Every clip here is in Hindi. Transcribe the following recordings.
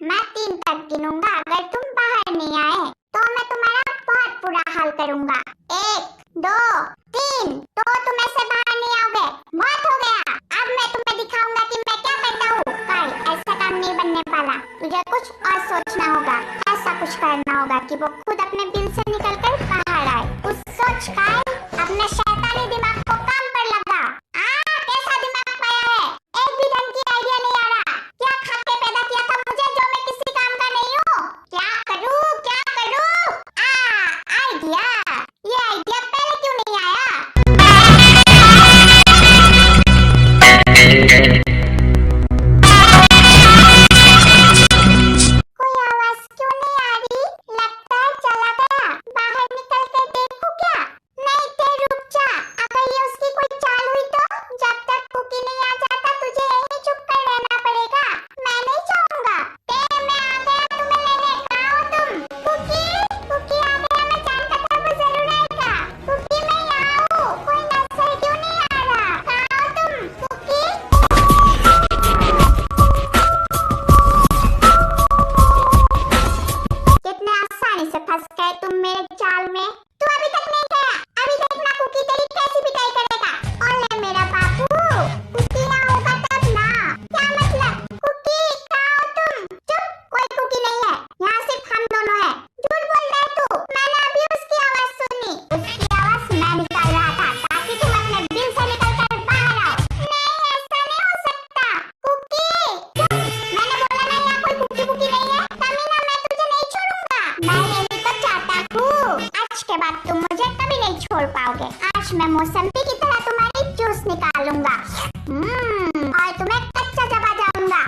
मैं 3 तक गिनूंगा। अगर तुम बाहर नहीं आए तो मैं तुम्हारा बहुत बुरा हाल करूंगा। 1 2 3 तो तुम ऐसे बाहर नहीं आओगे। बहुत हो गया। अब मैं तुम्हें दिखाऊंगा कि मैं क्या करता हूँ। कल ऐसा काम नहीं बनने वाला। तुझे कुछ और सोचना होगा। ऐसा कुछ करना होगा कि वो खुद अपने बिल से निकलकर बाहर आए। कुछ सोच कर अपने शैतानी दिमाग को काम पर लगा। कैसा दिमाग पाया है। एक भी ढंग की आइडिया नहीं आ रहा। क्या खा के पैदा किया था मुझे जो मैं किसी काम का नहीं हूँ। क्या करूँ क्या करूँ। आइडिया। ये आइडिया पहले क्यों नहीं आया। कोई आवाज क्यों नहीं आ रही। लगता है चला गया। बाहर निकल कर देखूं क्या। नहीं ते रुक जा। अगर ये उसकी कोई चाल हुई तो जब तक कुकी नहीं आ जाता तुझे यहीं चुप कर रहना पड़ेगा। मैं नहीं चाहूंगा। ते मैं आ गया तुम्हें लेने। कहाँ हो तुम। कुकी कुकी आ गया। मैं जानता था वो जरूर आएगा। कुकी मैं यहाँ हूँ। कोई नजर क्यों नहीं आ रहा। कहाँ हो तुम कुकी। कितने आसानी से फंस गए तुम मेरे जाल में। तू अभी तक नहीं गया। अभी देखना कुकी तेरी कैसी पिटाई करेगा। ओले मेरा बाबू। कुकी ना होगा तब ना। क्या मतलब। कुकी कहाँ हो तुम। चुप। कोई कुकी नहीं है। यहाँ सिर्फ हम दोनों हैं। झूठ बोल रहा है तू। मैंने अभी उसकी आवाज सुनी। उसकी आवाज मैं निकाल रहा था ताकि तुम अपने दिल से निकल कर बाहर आओ। नहीं ऐसा नहीं हो सकता। कुकी चुप। मैंने बोला ना यहाँ कोई कुकी कुकी नहीं है। तमीना मैं तुझे नहीं छोड़ूंगा। मैं यही तो चाहता हूँ। आज के बाद तुम मुझे कभी नहीं छोड़ पाओगे। आज मैं मौसम्बी की तरह तुम्हारी जूस निकालूंगा। और तुम्हें कच्चा चबा जाऊंगा।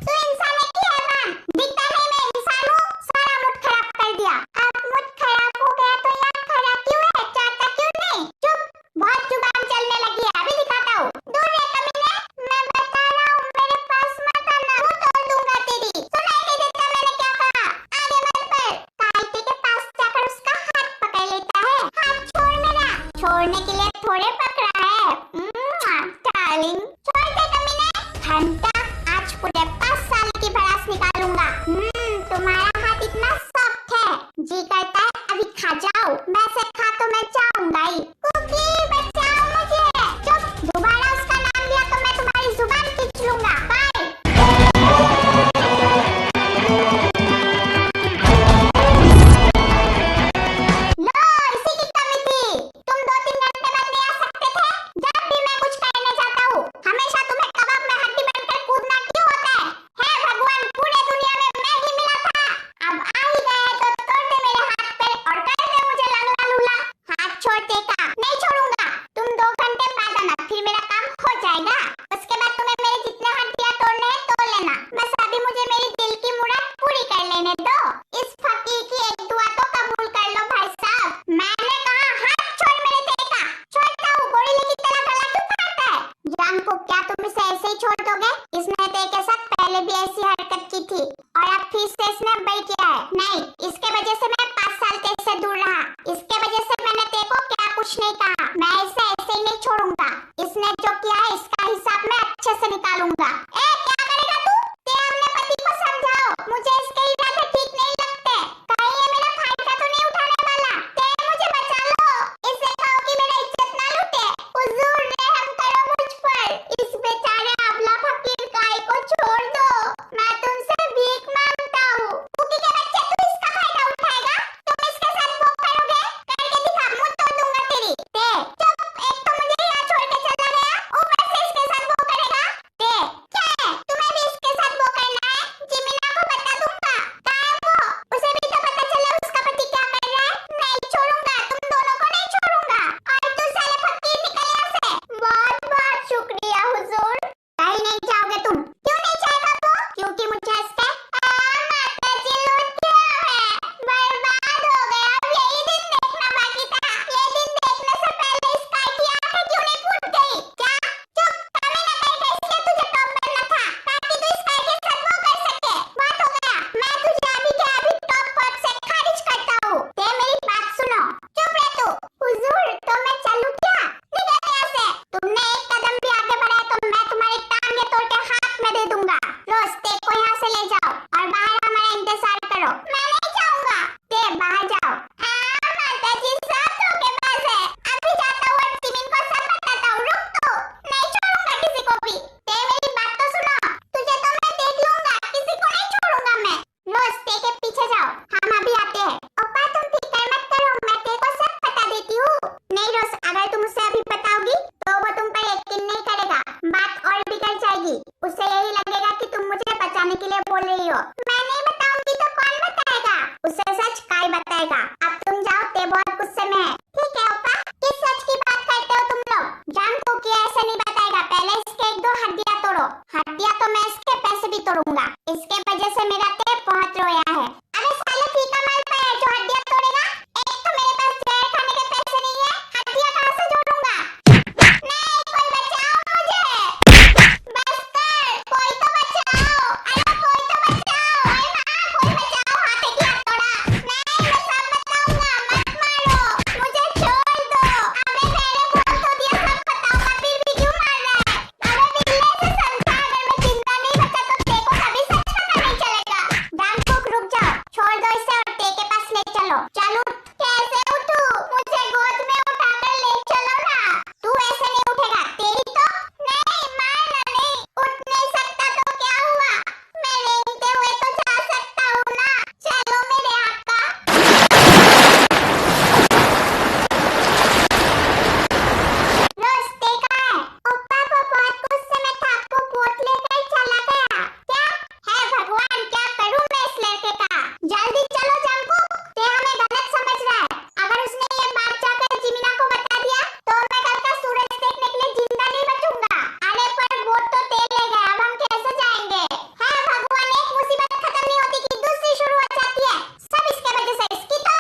तू इंसान है कि हैवान। दिखता नहीं मैं इंसान हूँ। सारा मूड खराब कर दिया। अब मूड खराब हो गया तो यार खराब क्यों है। चाहता क्यों नहीं। चुप। बहुत जुबान चलने लगी है। अभी दिखाता हूँ। दूर रह कमीने। मैं बता रहा हूँ मेरे पास मत आना। मुंह तोड़ दूंगा तेरी। सुनाई नहीं देता मैंने क्या कहा। आगे मत बढ़। काइटे के पास जाकर उसका हाथ पकड़ लेता है। हाथ छोड़ मेरा। छोड़ने के लिए थोड़े पकड़ा है। डार्लिंग छोड़ दे कमीने। घंटा आज पूरे 5 साल की भड़ास निकालूंगा। तुम्हारा हाथ इतना सॉफ्ट है। जी करता है अभी खा जाओ। वैसे खा तो मैं जाऊंगा ही। कुकी बचाओ मुझे। चुप। दोबारा उसका नाम लिया तो मैं तुम्हारी जुबान खींच लूंगा। बाय। लो इसी की कमी थी। तुम 2-3 घंटे बाद नहीं आ सकते थे। जब भी मैं कुछ करने जाता हूँ हमेशा तुम्हें कबाब में हड्डी बनकर कूदना क्यों होता है। हे भगवान पूरे दुनिया में मैं ही मिला था। अब आ ही गए तो तोड़ दे मेरे हाथ पैर और कर दे मुझे लंगड़ा लूला। हाथ छोड़ देगा। नहीं छोड़ूंगा। तुम 2 घंटे बाद आना फिर मेरा काम हो जाएगा। उसके बाद तुम्हें मेरे जितने हड्डियां तोड़ने हैं तोड़ लेना। बस अभी मुझे मेरी दिल की मुराद पूरी कर लेने दो। इस फकीर की एक दुआ तो कबूल कर लो भाई साहब। मैंने कहा हाथ छोड़ मेरे तेरे का। छोड़ता हूँ। गोरिल्ले की तरह गला क्यों फाड़ता है। जान को क्या तुम इसे ऐसे ही छोड़ दोगे। इसने तेरे के साथ पहले भी ऐसी हरकत की थी और अब फिर से इसने बड़ी किया है। नहीं इसके वजह से मैं 5 साल तेरे से दूर रहा। इसके वजह से मैंने तेरे को क्या कुछ नहीं कहा। मैं इसे ऐसे ही नहीं छोड़ूंगा। इसने जो किया है इसका हिसाब मैं अच्छे से निकालूंगा। क्या करेगा तू। ते अपने पति को समझाओ। मुझे इसके इरादे ठीक नहीं लगते। कहीं ये मेरा फायदा तो नहीं उठाने वाला। ते मुझे बचा लो। इसे कहो कि मेरा इज्जत ना लूटे। हुजूर रहम करो मुझ पर। इस बेचारे अबला फकीर गाय को छोड़ दो। मैं तुमसे भीख मांगता हूँ। कुकी के बच्चे तू इसका फायदा उठाएगा। तुम इसके साथ वो करोगे। करके दिखा। मुंह तोड़ दूंगा तेरी। ते चुप। एक तो मुझे यहाँ छोड़ के चला गया ऊपर से इसके साथ वो करेगा। ते क्या है तुम्हें भी इसके साथ वो करना है। जिमिना को बता दूंगा। कहाँ है वो। उसे भी तो पता चले उसका पति क्या कर रहा है। नहीं छोड़ूंगा। तुम दोनों को नहीं छोड़ूंगा। और तू साले फकीर निकल यहाँ से। बहुत बहुत शुक्रिया हुजूर। कहीं नहीं जाओगे तुम। क्यों नहीं जाएगा वो। क्योंकि मुझे इसके माता जी लूट गया है। बर्बाद हो गया। अब यही दिन देखना बाकी था। ये दिन देखने से पहले इस गाय की आंखें क्यों नहीं फूट गई। क्या। चुप। तमीना कहीं इसलिए तुझे टॉप बनना था ताकि तू इस गाय के साथ वो कर सके। बात हो गया। मैं तुझे अभी के अभी टॉप पद से खारिज करता हूँ। ते मेरी बात सुनो। चुप रह तू। हुजूर तो मैं चलूं क्या। निकल यहाँ से। तुमने एक कदम भी आगे बढ़ाया तो मैं तुम्हारी टांगे तोड़ के हाथ में दे दूंगा। रोज ते को यहाँ से ले जाओ और बाहर करो, मैं नहीं जाऊंगा। ते बाहर जाओ। माताजी सब धोखेबाज है। अभी जाता हूँ और जिमिन को सब बताता हूँ। रुक तो, नहीं छोड़ूंगा किसी को भी। ते मेरी बात तो सुनो, तुझे तो मैं देख लूंगा, किसी को नहीं छोड़ूंगा मैं। रोज ते के पीछे जाओ, हम अभी आते हैं। ओपा तुम फिक्र मत करो, मैं ते को सब बता देती हूँ। नहीं रोज, अगर तुम उसे अभी बताओगी तो वो तुम पर यकीन नहीं करेगा, बात और बिगड़ जाएगी। उसे यही लगेगा कि तुम मुझे बचाने के लिए बोल रही हो। मैं नहीं बताऊंगी तो कौन बताएगा? उसे सच काय बताएगा। अब तुम जाओ, ते बहुत गुस्से में है। ठीक है ओपा, किस सच की बात करते हो तुम लोग? जानको कि ऐसे नहीं बताएगा, पहले इसके एक दो हड्डियां तोड़ो। हड्डियां तो मैं इसके पैसे भी तोड़ूंगा, इसके वजह से मेरा ते बहुत रोया है। अरे साले फीका माल पे है जो हड्डियां तोड़ेगा। एक तो मेरे पास जहर खाने के पैसे नहीं है, हड्डियां कहाँ से जोड़ूंगा? नहीं, कोई बचाओ मुझे। बस कर, कोई तो बचाओ। अरे कोई तो बचाओ। अरे माँ, कोई बचाओ। हाथ एक हाथ तोड़ा। नहीं, मैं सब बताऊंगा, मत मारो, मुझे छोड़ दो। अबे मैंने बोल तो दिया सब बताऊंगा, फिर भी क्यों मार रहा है? अबे बिल्ले से समझा, अगर मैं जिंदा नहीं बचा तो ते को कभी सच पता नहीं चलेगा। जानकुक रुक जाओ, छोड़ दो इसे और ते के पास ले चलो। चलो, कैसे उठूं? मुझे गोद में उठाकर ले चलो ना। तू ऐसे नहीं उठेगा, तेरी तो नहीं। मारना नहीं, उठ नहीं सकता तो क्या हुआ? मैं रेंगते हुए तो जा सकता हूँ ना। चलो मेरे हाथ का। रोज ते कहाँ है? ओप्पा को बहुत गुस्से में था, आपको बोट लेकर चला गया। क्या है भगवान, क्या करूं मैं इस लड़के का? जल्दी चलो जानकुक, ते हमें गलत समझ रहा है। अगर उसने ये बात जाकर जिमिना को बता दिया तो मैं कल का सूरज देखने के लिए जिंदा नहीं बचूंगा। अरे पर बोट तो ते ले गया, अब हम कैसे जाएंगे? है भगवान, एक मुसीबत खत्म नहीं होती कि दूसरी शुरू हो जाती है। सब इसके वजह से। इसकी तो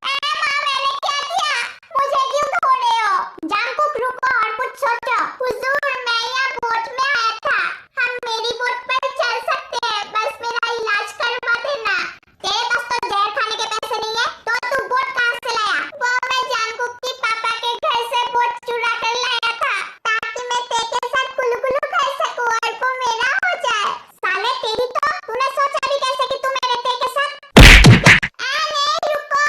अरे माँ, मैंने क्या किया? मुझे क्यों धो रहे हो? जानकुक रुको और कुछ सोचो। हुजूर, मैं यहाँ बोट में आया था, हम मेरी बोट पर चल सकते हैं, बस मेरा इलाज करवा देना। तेरे पास तो जहर खाने के पैसे नहीं है, तो तू बोट कहाँ से लाया? वो मैं जानकुक की पापा के घर से बोट चुरा कर लाया था, ताकि मैं ते के साथ गुलगुलू कर सकूं और वो मेरा हो जाए। साले तेरी तो, तूने सोचा भी कैसे कि तू मेरे ते के साथ? नहीं रुको,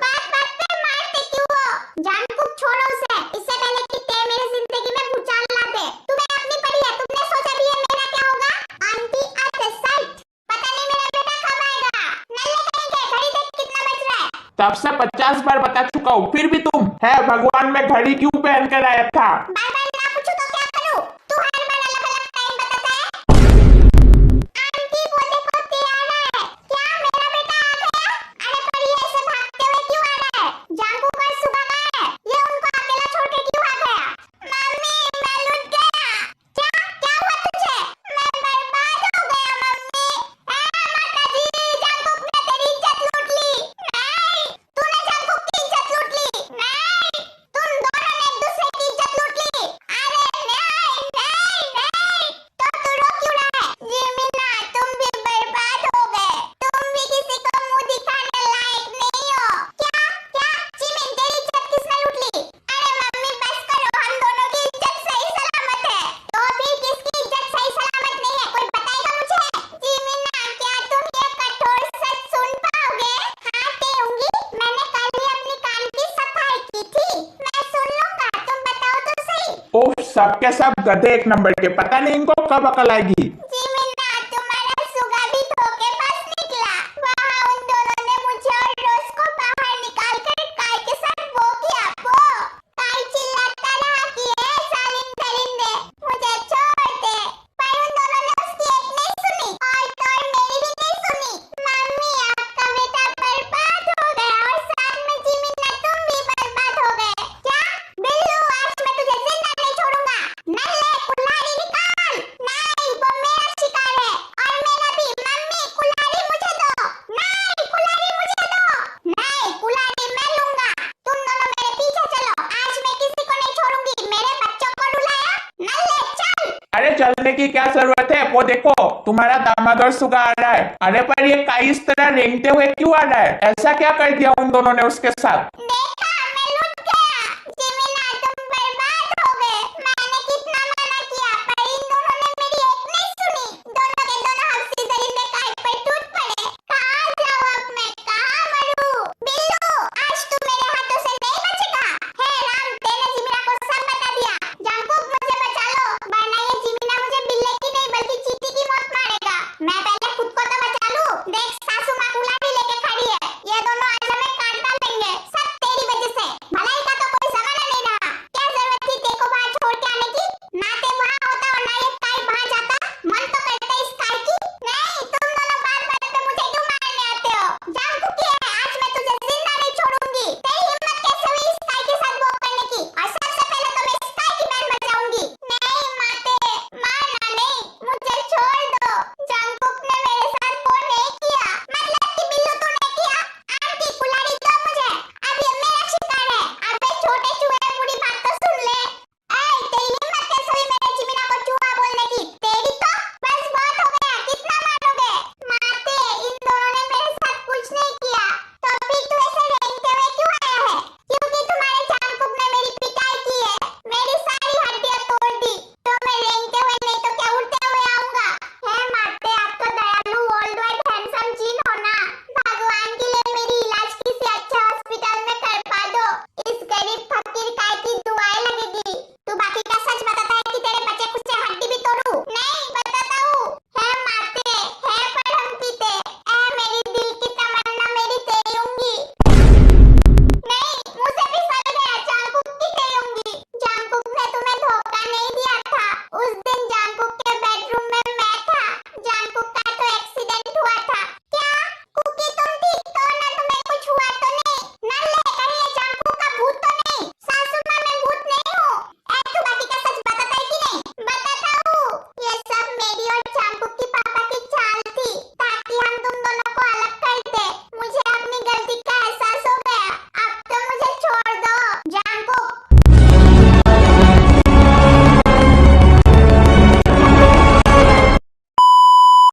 बात बात पे मारते क्यों हो? जानकुक छोड़ो उसे, इससे पहले कि ते मेरी जिंदगी में भूचाल ला दे। तुम्हें अपनी पड़ी है, तुमने सोचा भी है मेरा क्या होगा? आंटी एट द साइट, पता नहीं मेरा बेटा कब आएगा। नल्ले कहेंगे, घड़ी देख कितना बज रहा है। तब से 50 बार बता चुका हूँ, फिर भी तुम है भगवान में घड़ी क्यों पहन कर आया था? बार बार ना पूछूं तो क्या करूं? तू हर बार अलग अलग टाइम बताता है। आंटी वो देखो, ते आ रहा है। क्या मेरा बेटा आ गया? अरे पर ये ऐसे भागते हुए क्यों आ रहा है? जानकुक और सुगा कहाँ है? ये उनको अकेला छोड़ के क्यों आ गया? मम्मी, मैं लुट गया। क्या हुआ तुझे? मैं बर्बाद हो गया मम्मी। माताजी, जानकुक ने तेरी इज्जत लूट ली। नहीं, तूने जानकुक की इज्जत लूट ली। नहीं, तुम दोनों ने एक दूसरे की इज्जत लूट ली। अरे नहीं नहीं नहीं, तो तू रो क्यों रहा है? जिमिना, तुम भी बर्बाद हो गए, तुम भी किसी को मुंह दिखाने लायक नहीं हो। क्या क्या जिमिन, तेरी इज्जत किसने लूट ली? अरे मम्मी बस करो, हम दोनों की इज्जत सही सलामत है। तो फिर किसकी इज्जत सही सलामत नहीं है, कोई बताएगा मुझे? जिमिना, क्या तुम ये कठोर सच सुन पाओगे? हाँ तेऊंगी, मैंने कल ही अपनी कान की सफाई की थी, मैं सुन लूंगा, तुम बताओ तो सही। ओह, सबके सब गधे एक नंबर के, पता नहीं इनको कब अकल आएगी। जिमिना, तुम्हारा सुगा भी धोखेबाज निकला। वहाँ उन दोनों ने मुझे और रोज को बाहर निकाल कर काय के साथ वो किया। वो काय चिल्लाता रहा कि ए सालिम दरिंदे, मुझे छोड़ दे, पर उन दोनों ने उसकी एक नहीं सुनी और तो और मेरी भी नहीं सुनी। मम्मी, आपका बेटा बर्बाद हो गया और साथ में जिमिना तुम भी बर्बाद हो गए। क्या बिल्लू, आज मैं तुझे जिंदा नहीं छोड़ूंगा। नल्ले कुल्हाड़ी निकाल। नहीं, वो मेरा शिकार है और मेरा भी। मम्मी, कुल्हाड़ी मुझे दो। नहीं, कुल्हाड़ी मुझे दो। नहीं, कुल्हाड़ी मैं लूंगा। तुम दोनों मेरे पीछे चलो, आज मैं किसी को नहीं छोड़ूंगी। मेरे बच्चों को रुलाया। नल्ले चल। अरे चलने की क्या जरूरत है? वो देखो, तुम्हारा दामाद और सुगा आ रहा है। अरे पर ये काई इस तरह रेंगते हुए क्यों आ रहा है? ऐसा क्या कर दिया उन दोनों ने उसके साथ? देख